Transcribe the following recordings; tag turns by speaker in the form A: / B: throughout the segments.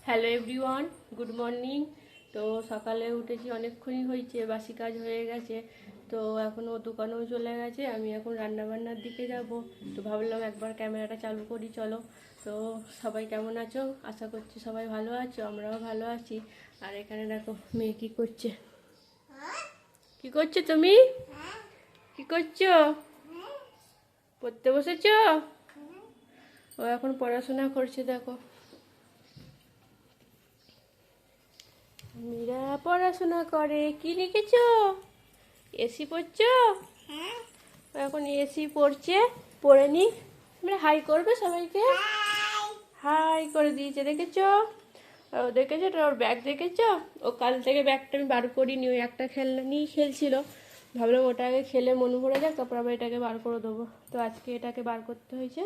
A: Hello everyone, good morning. তো সকালে উঠেছি, অনেকক্ষণই হয়েছে, বাসি কাজ হয়ে গেছে। তো এখন ও দোকানেও চলে গেছে, আমি এখন রান্নাবান্নার দিকে যাব। তো ভাবলাম একবার ক্যামেরাটা চালু করি, চলো। তো সবাই কেমন আছো? আশা করছি সবাই ভালো আছো, আমরাও ভালো আছি। আর এখানে দেখো মেয়ে কী করছে। কি করছো তুমি? কি করছো? পড়তে বসেছো? ও এখন পড়াশোনা করছে, দেখো। মীরা পড়াশোনা করে। কি লিখেছো? এসি পড়ছো? ও এখন এসি পড়ছে। পড়ে নি, মানে হাই করবে সবাইকে। হাই করে দিয়েছে, দেখেছো? আর ও দেখেছো তো, ওর ব্যাগ দেখেছো? ও কাল থেকে ব্যাগটা আমি বার করিনি, ওই একটা খেলনা নিয়েই খেলছিল। ভাবলাম ওটা আগে খেলে মন ভরে যাক, তারপর আবার এটাকে বার করে দেবো। তো আজকে এটাকে বার করতে হয়েছে।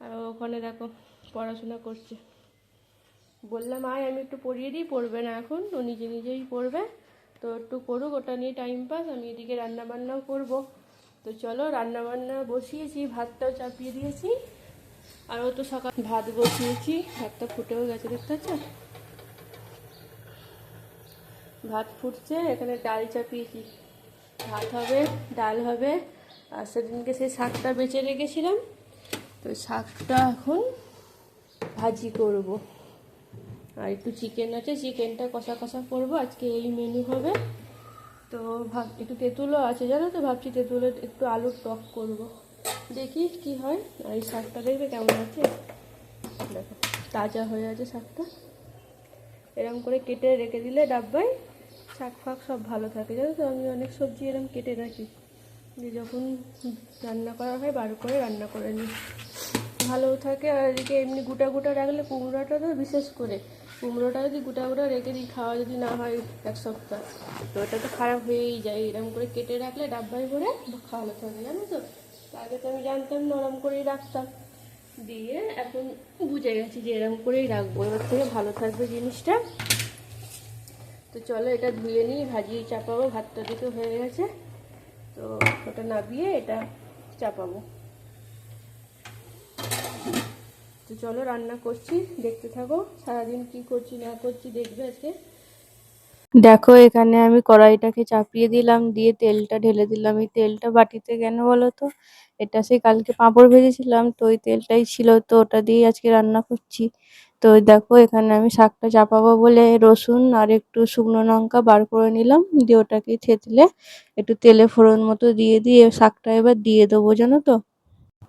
A: আর ওখানে দেখো পড়াশোনা করছে। বললাম আয় আমি একটু পড়িয়ে দিই, পড়বে না এখন, ও নিজে নিজেই পড়বে। তো একটু করুক, ওটা নিয়ে টাইম পাস, আমি এদিকে রান্নাবান্নাও করব। তো চলো, রান্নাবান্না বসিয়েছি, ভাতটাও চাপিয়ে দিয়েছি। আর ও তো সকাল ভাত বসিয়েছি, ভাতটা ফুটেও গেছে, দেখতে পাচ্ছ? ভাত ফুটছে, এখানে ডাল চাপিয়েছি। ভাত হবে, ডাল হবে। আর সেদিনকে সেই শাকটা বেঁচে রেখেছিলাম, তো শাকটা এখন ভাজি করব। আর একটু চিকেন আছে, চিকেনটা কষা কষা করবো, আজকে এই মেনু হবে। তো একটু তেঁতুলও আছে জানো তো, ভাবছি তেঁতুলের একটু আলুর টক করব, দেখি কি হয়। আর এই শাকটা দেখবে কেমন আছে, দেখো তাজা হয়ে আছে শাকটা। এরকম করে কেটে রেখে দিলে ডাব্বায় শাক ফাক সব ভালো থাকে, জানো তো। আমি অনেক সবজি এরকম কেটে রাখি, যে যখন রান্না করা হয় বার করে রান্না করে নিই, ভালোও থাকে। আর এদিকে এমনি গোটা গোটা রাখলে, কুমড়োটা তো বিশেষ করে, কুমড়োটা যদি গোটা গোটা রেখে দিই, খাওয়া যদি না হয় এক সপ্তাহ, তো ওটা তো খারাপ হয়েই যায়। এরকম করে কেটে রাখলে ডাব্বায় ভরে খাওয়ানো থাকে, জানো তো। আগে তো আমি জানতাম নরম করেই রাখতাম, দিয়ে এখন বুঝে গেছি যে এরকম করেই রাখবো, এবার থেকে ভালো থাকবে জিনিসটা। তো চলো এটা ধুয়ে নিই, ভাজিয়ে চাপাবো। ভাতটা দিকে হয়ে গেছে, তো ওটা নাবিয়ে এটা চাপাবো। তো চলো রান্না করছি, দেখতে থাকো। সারাদিন কি করছি না করছি দেখবে আজকে। দেখো এখানে আমি কড়াইটাকে চাপিয়ে দিলাম, দিয়ে তেলটা ঢেলে দিলাম। এই তেলটা বাটিতে কেন বলো তো, এটা সেই কালকে পাঁপড় ভেজেছিলাম, তো ওই তেলটাই ছিল, তো ওটা দিয়ে আজকে রান্না করছি। তো দেখো এখানে আমি শাকটা চাপাবো বলে রসুন আর একটু শুকনো লঙ্কা বার করে নিলাম, দিয়ে ওটাকে থেতলে একটু তেলে ফোড়ন মতো দিয়ে শাকটা এবার দিয়ে দেবো, জানো তো।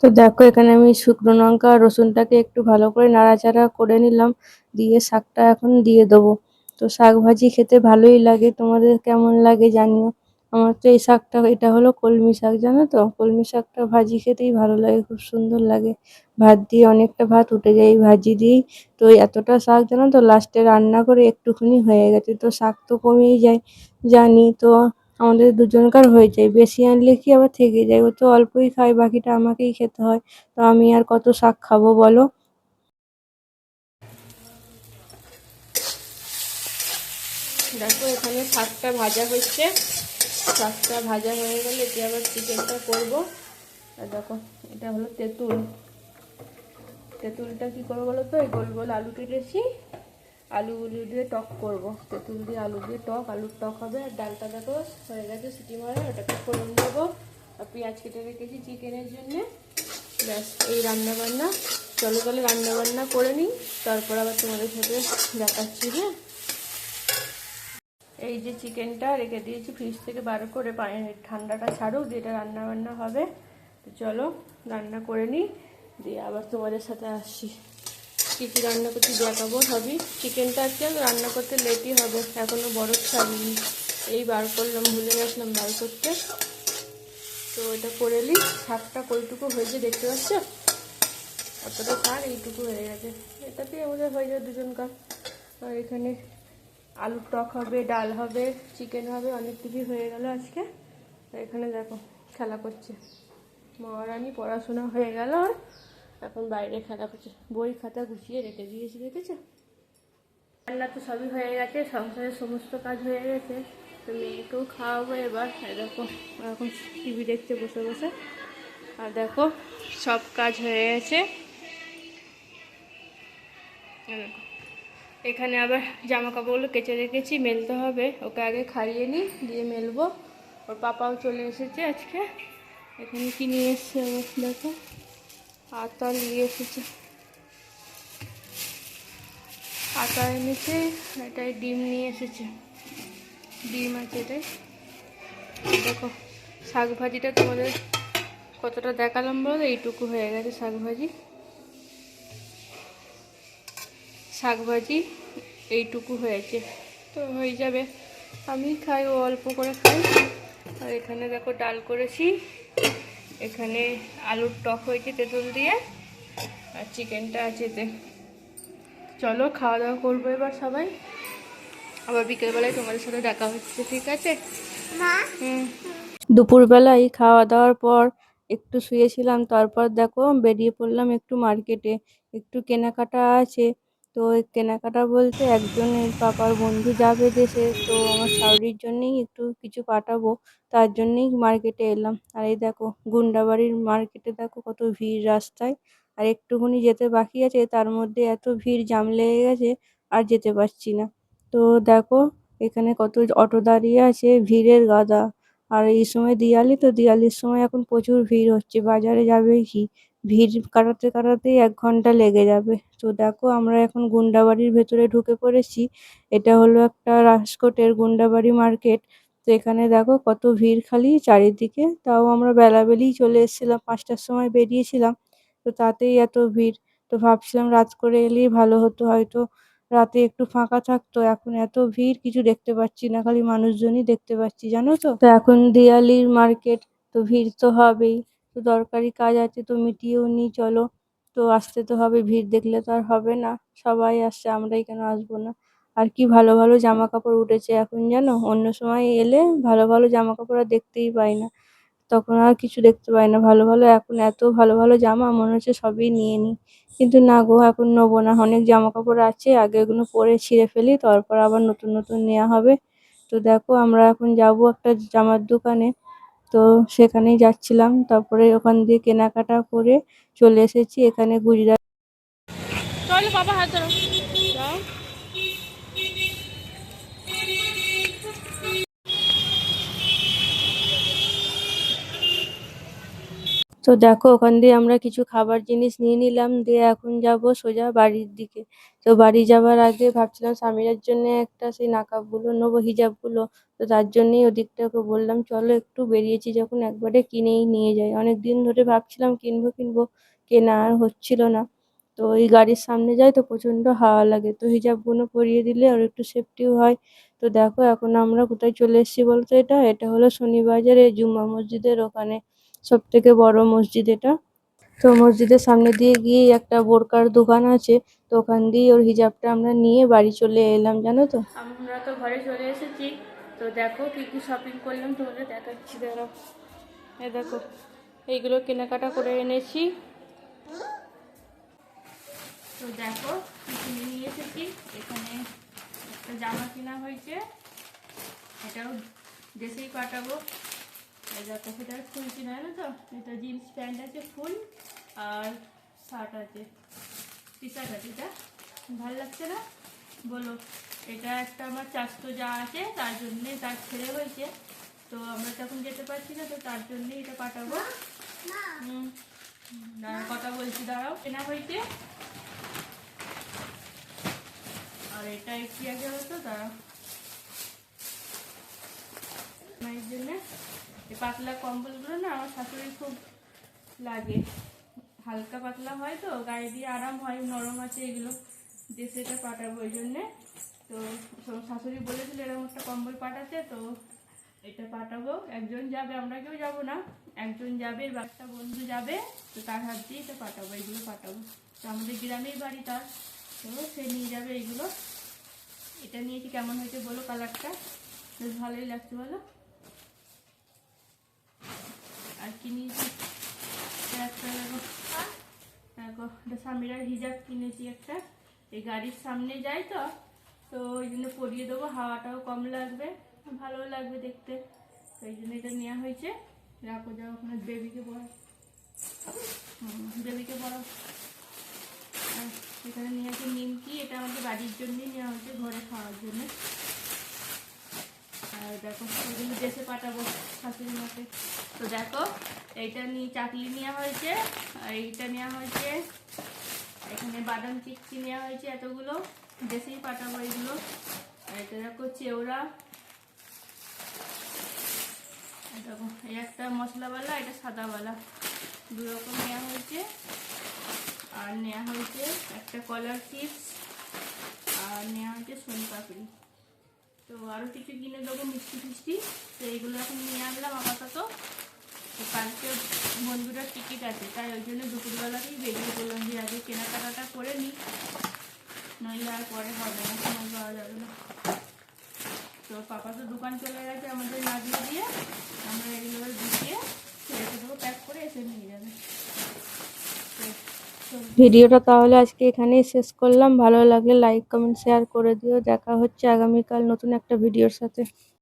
A: তো দেখো এখানে আমি শুকনো লঙ্কা আর রসুনটাকে একটু ভালো করে নাড়াচাড়া করে নিলাম, দিয়ে শাকটা এখন দিয়ে দেবো। তো শাক ভাজি খেতে ভালোই লাগে, তোমাদের কেমন লাগে জানিও। আমার তো এই শাকটা, এটা হলো কলমি শাক, জানো তো। কলমি শাকটা ভাজি খেতেই ভালো লাগে, খুব সুন্দর লাগে। ভাত দিয়ে অনেকটা ভাত উঠে যায় এই ভাজি দিয়েই। তো এতটা শাক জানো তো, লাস্টে রান্না করে একটুখানি হয়ে গেছে, তো শাক তো কমেই যায় জানি তো। আমাদের দুজনকার হয়ে যায়, বেশি আনলে কি আবার থেকে যায়, ও তো অল্পই খায়, বাকিটা আমাকেই খেতে হয়। তো আমি আর কত শাক খাবো বলো। দেখো এখানে শাকটা ভাজা হচ্ছে, শাকটা ভাজা হয়ে গেলে এটি আবার চিকেনটা করবো। আর দেখো এটা হলো তেঁতুল। তেঁতুলটা কী করবো বলো তো, এই গোল গোল আলু কেটেছি, আলুগুলো দিয়ে টক করব। তেঁতুল দিয়ে আলু দিয়ে টক, আলুর টক হবে। আর ডালটা দেখো হয়ে গেছে, সিটি মারা, ওটাকে ফোড়ন দেবো। আর পেঁয়াজ কেটে রেখেছি চিকেনের জন্যে। ব্যাস এই রান্না বান্না। চলো তাহলে রান্না বান্না করে নিই, তারপর আবার তোমাদের সাথে দেখাচ্ছি। হ্যাঁ, এই যে চিকেনটা রেখে দিয়েছি ফ্রিজ থেকে বার করে, ঠান্ডাটা ছাড়ুক, দিয়ে এটা রান্না বান্না হবে। তো চলো রান্না করে নিই, দিয়ে আবার তোমাদের সাথে আসছি। কী কী রান্না করতে দেখাবো সবই। চিকেনটা আজকে রান্না করতে লেটই হবে, এখনও বরফ ছাড়িনি, এই বার করলাম, ভুলে গেছিলাম বার করতে। তো এটা করে নিই। শাকটা কইটুকু হয়েছে দেখতে পাচ্ছ, অতটা শাক এইটুকু হয়ে গেছে, এটাতেই আমাদের হয়ে যায় দুজনকার। আর এখানে আলুর টক হবে, ডাল হবে, চিকেন হবে, অনেক কিছুই হয়ে গেল আজকে। আর এখানে দেখো খেলা করছে মহারানী, পড়াশোনা হয়ে গেল, আর এখন বাইরে খেলা করছে। বই খাতা গুছিয়ে রেখে দিয়েছি, দেখেছো। রান্না তো সবই হয়ে গেছে, সংসারের সমস্ত কাজ হয়ে গেছে। তো মেয়েকেও খাওয়াবো এবার। দেখো এখন টিভি দেখছে বসে বসে। আর দেখো সব কাজ হয়ে গেছে, দেখো এখানে আবার জামা কাপড়গুলো কেচে রেখেছি, মেলতে হবে। ওকে আগে খাইয়ে নিই, দিয়ে মেলবো। ওর পাপাও চলে এসেছে আজকে। এখানে কি নিয়ে এসছে দেখো, আটা নিয়ে এসেছে, আটা এনেছে, এটাই ডিম নিয়ে এসেছে, ডিম আছে এটাই। দেখো শাক ভাজিটা তোমাদের কতটা দেখালাম বলো, এইটুকু হয়ে গেছে শাক ভাজি। শাক ভাজি এইটুকু হয়েছে, তো হয়ে যাবে। আমি খাই, ও অল্প করে খাই। আর এখানে দেখো ডাল করেছি, এখানে আলুর টক হয়েছে তেঁতুল দিয়ে, আর চিকেনটা আছে এতে। চলো খাওয়া দাওয়া করবো এবার সবাই, আবার বিকেলবেলায় তোমাদের সাথে দেখা হচ্ছে, ঠিক আছে? হুম। দুপুরবেলায় খাওয়া দাওয়ার পর একটু শুয়েছিলাম, তারপর দেখো বেরিয়ে পড়লাম একটু মার্কেটে। একটু কেনাকাটা আছে, তো কেনাকাটা বলতে একজনের পাপার বন্ধু যাবে দেশে, তো আমার শাশুড়ির জন্যেই একটু কিছু পাঠাবো, তার জন্যেই মার্কেটে এলাম। আর এই দেখো গুন্ডাবাড়ির মার্কেটে দেখো কত ভিড় রাস্তায়, আর একটুখানি যেতে বাকি আছে, তার মধ্যে এত ভিড়, জাম লেগে গেছে, আর যেতে পারছি না। তো দেখো এখানে কত অটো দাঁড়িয়ে আছে, ভিড়ের গাদা। আর এই সময় দিওয়ালি, তো দিওয়ালির সময় এখন প্রচুর ভিড় হচ্ছে, বাজারে যাবে কি, ভিড় কাটাতে কাটাতেই 1 ঘন্টা লেগে যাবে। তো দেখো আমরা এখন গুন্ডাবাড়ির ভেতরে ঢুকে পড়েছি। এটা হলো একটা রাসকোটের গুন্ডাবাড়ি মার্কেট। তো এখানে দেখো কত ভিড় খালি চারিদিকে, তাও আমরা বেলাবেলিই চলে এসেছিলাম, 5টার সময় বেরিয়েছিলাম, তো তাতেই এত ভিড়। তো ভাবছিলাম রাত করে এলেই ভালো হতো, হয়তো রাতে একটু ফাঁকা থাকতো। এখন এত ভিড়, কিছু দেখতে পাচ্ছি না, খালি মানুষজনই দেখতে পাচ্ছি, জানো তো। তো এখন দিওয়ালির মার্কেট, তো ভিড় তো হবেই। তো দরকারি কাজ আছে, তো মিটিয়েও নি চলো। তো আসতে তো হবে, ভিড় দেখলে তো আর হবে না, সবাই আসছে, আমরাই কেন আসবো না। আর কি ভালো ভালো জামা কাপড় উঠেছে এখন, জানো অন্য সময় এলে ভালো ভালো জামা কাপড় আর দেখতেই পাই না, তখন আর কিছু দেখতে পাই না ভালো ভালো। এখন এত ভালো ভালো জামা, মনে হচ্ছে সবই নিয়ে নিই, কিন্তু না গো, এখন নেবো না। অনেক জামা কাপড় আছে, আগে ওগুলো পরে ছিঁড়ে ফেলি, তারপর আবার নতুন নতুন নেওয়া হবে। তো দেখো আমরা এখন যাব একটা জামার দোকানে, তো সেখানেই যাচ্ছিলাম, তারপরে ওখান দিয়ে কেনাকাটা করে চলে এসেছি এখানে গুজরাট। চলো বাবা, হাত ধরো, যাও। তো দেখো ওখান দিয়ে আমরা কিছু খাবার জিনিস নিয়ে নিলাম, দিয়ে এখন যাব সোজা বাড়ির দিকে। তো বাড়ি যাবার আগে ভাবছিলাম স্বামীর জন্য একটা সেই নাকাবগুলো নেবো, হিজাবগুলো। তো তার জন্যই ওদিকটা ওকে বললাম চলো একটু, বেরিয়েছি যখন একবারে কিনেই নিয়ে যাই। অনেক দিন ধরে ভাবছিলাম কিনবো কিনবো, কেনা আর হচ্ছিল না। তো এই গাড়ির সামনে যাই তো প্রচন্ড হাওয়া লাগে, তো হিজাবগুলো পরিয়ে দিলে আর একটু সেফটিও হয়। তো দেখো এখন আমরা কোথায় চলে এসেছি বলতো, এটা এটা হলো শনিবাজারে জুম্মা মসজিদের ওখানে, সব থেকে বড় মসজিদ এটা। তো মসজিদের সামনে দিয়ে গিয়ে একটা বোরকার দোকান আছে, তো ওখান দিয়ে ওর হিজাবটা আমরা নিয়ে বাড়ি চলে এলাম, জানো তো। আমরা তো ঘরে চলে এসেছি, তো দেখো কি কি শপিং করলাম তোমাদের দেখাচ্ছি, দাঁড়াও। এই দেখো এইগুলো কেনাকাটা করে এনেছি, তো দেখো কি কিনে নিয়ে এসেছি। এখানে একটা জামা কেনা হয়েছে, এটাও দেশেই পাঠাবো। এই দেখো সেটা খুলছি না, জানো তো, এটা জিন্স প্যান্ট আছে ফুল, আর শার্ট আছে, টি শার্ট আছে। এটা ভালো লাগছে না বলো? এটা একটা আমার চাষতো যা আছে, তার জন্যে, তার ছেলে হয়েছে, তো আমরা তখন যেতে পারছি না, তো তার জন্যে এটা পাঠাবো। কথা বলছি, দাঁড়াও। কেনা হয়েছে, আর এটা কি আগে হতো, দাঁড়াও। মায়ের জন্যে এই পাতলা কম্বলগুলো না আমার শাশুড়ির খুব লাগে, হালকা পাতলা হয় তো গায়ে দিয়ে আরাম হয়, নরম আছে এগুলো, দেশে এটা পাঠাবো ওই জন্যে। তো শাশুড়ি বলেছিল এরকম একটা কম্বল পাঠাতে, তো এটা পাঠাবো। একজন যাবে, আমরা কেউ যাবো না, একজন যাবে, একটা বন্ধু যাবে, তো তার হাত দিয়ে এটা পাঠাবো, এগুলো পাঠাবো। তো আমাদের গ্রামেই বাড়ি তার, তো সে নিয়ে যাবে এইগুলো। এটা নিয়েছি, কেমন হয়েছে বলো, কালারটা বেশ ভালোই লাগছে বলো। আর কি নিয়েছি একটা, দেখো দেখো এটা স্বামীরা হিজাব কিনেছি একটা, এই গাড়ির সামনে যাই তো, তো ওই জন্য পরিয়ে দেবো, হাওয়াটাও কম লাগবে, ভালো লাগবে দেখতে, তো এই জন্য এটা নেওয়া হয়েছে। রাখো, যাও ওখানে বেবিকে পড়াও, বেবিকে পড়াও। এখানে নিয়ে আছে নিমকি, এটা আমাদের বাড়ির জন্যই নেওয়া হচ্ছে, ঘরে খাওয়ার জন্য। আর দেখো এগুলো দেশে পাঠাবো শাশুড়ি মাকে। তো দেখো এইটা নিয়ে চাকলি নেওয়া হয়েছে, আর এইটা নেওয়া হয়েছে, এখানে বাদাম চিক্কি নেওয়া হয়েছে, এতগুলো দেশেই পাঠাবো এগুলো। আর এটা দেখো চেওড়া, দেখো এই একটা মশলাওয়ালা, এটা সাদাওয়ালা, দু রকম নেওয়া হয়েছে। আর নেওয়া হয়েছে একটা কলার চিপস, আর নেওয়া হয়েছে সোন পাপড়ি। তো আরও কিছু কিনে দেবো মিষ্টি ফিষ্টি, তো এইগুলো এখন নিয়ে আনলাম আপাতত। তো কালকে বন্ধুরার টিকিট আছে, তাই ওই জন্য দুপুরবেলাতেই বেরিয়ে বললাম যে আগে কেনাকাটাটা করে নিই, নইলে আর পরে হবে না, সময় পাওয়া যাবে না। তো পাপা তো দোকান চলে গেছে আমাদের না দিয়ে দিয়ে, আমরা এগুলো দিয়ে রেখে দেবো, প্যাক করে এসে নিয়ে যাবে। ভিডিওটা তাহলে আজকে এখানেই শেষ করলাম। ভালো লাগলে লাইক কমেন্ট শেয়ার করে দিও। দেখা হচ্ছে আগামীকাল নতুন একটা ভিডিওর সাথে।